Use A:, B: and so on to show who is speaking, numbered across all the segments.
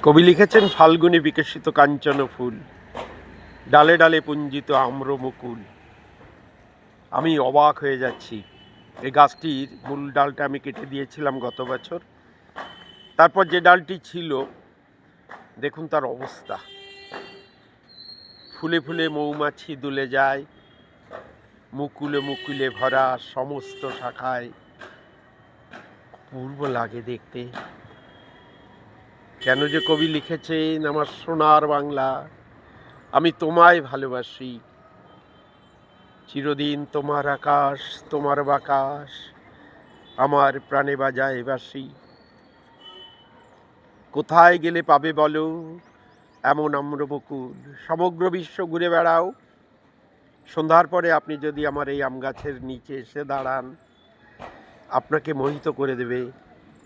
A: কবি লিখেছেন ফাল্গুনে বিকশিত কাঞ্চন ফুল, ডালে ডালে পুঞ্জিত আম্র মুকুল। আমি অবাক হয়ে যাচ্ছি। এই গাছটির মূল ডালটা আমি কেটে দিয়েছিলাম গত বছর। তারপর যে ডালটি ছিল, দেখুন তার অবস্থা। ফুলে ফুলে মৌমাছি দুলে যায়, মুকুলে মুকুলে ভরা সমস্ত শাখায়। অপূর্ব লাগে দেখতে। কেন যে কবি লিখেছেন, আমার সোনার বাংলা, আমি তোমায় ভালোবাসি। চিরদিন তোমার আকাশ, তোমার বাতাস, আমার প্রাণে বাজায় বাঁশি। কোথায় গেলে পাবে বলো এমন আম্রবকুল? সমগ্র বিশ্ব ঘুরে বেড়াও, সন্ধ্যার পরে আপনি যদি আমার এই আম গাছের নিচে এসে দাঁড়ান, আপনাকে মোহিত করে দেবে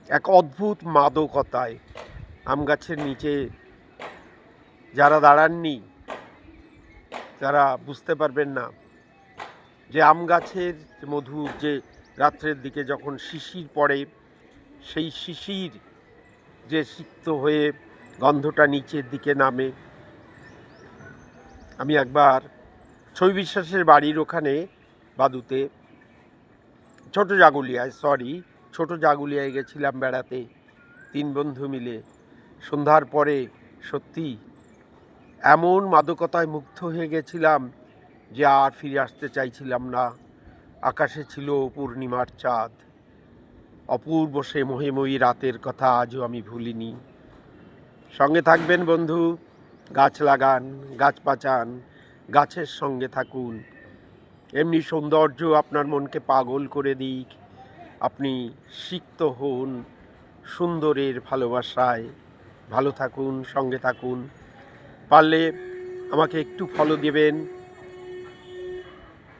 A: এক অদ্ভুত মাদকতায়। আম গাছের নিচে যারা দাঁড়াননি, যারা বুঝতে পারবেন না যে আম গাছের মধুর, যে রাত্রের দিকে যখন শিশির পড়ে, সেই শিশির যে সিক্ত হয়ে গন্ধটা নিচের দিকে নামে। আমি একবার ছবি বিশ্বাসের বাড়ির ওখানে বাদুতে ছোট জাগুলিয়ায় গেছিলাম বেড়াতে, 3 বন্ধু মিলে। সন্ধ্যার পরে সত্যি এমন মাদকতায় মুগ্ধ হয়ে গেছিলাম যে আর ফিরে আসতে চাইছিলাম না। আকাশে ছিল পূর্ণিমার চাঁদ। অপূর্ব সে মোহেময়ী রাতের কথা আজও আমি ভুলিনি। সঙ্গে থাকবেন বন্ধু, গাছ লাগান, গাছ বাঁচান, গাছের সঙ্গে থাকুন। এমনি সৌন্দর্য আপনার মনকে পাগল করে দিক। আপনি সিক্ত হন সুন্দরের ভালোবাসায়। ভালো থাকুন, সঙ্গে থাকুন। পারলে আমাকে একটু ফলো দেবেন,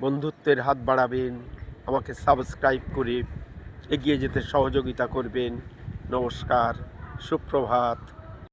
A: বন্ধুত্বের হাত বাড়াবেন, আমাকে সাবস্ক্রাইব করে এগিয়ে যেতে সহযোগিতা করবেন। নমস্কার, সুপ্রভাত।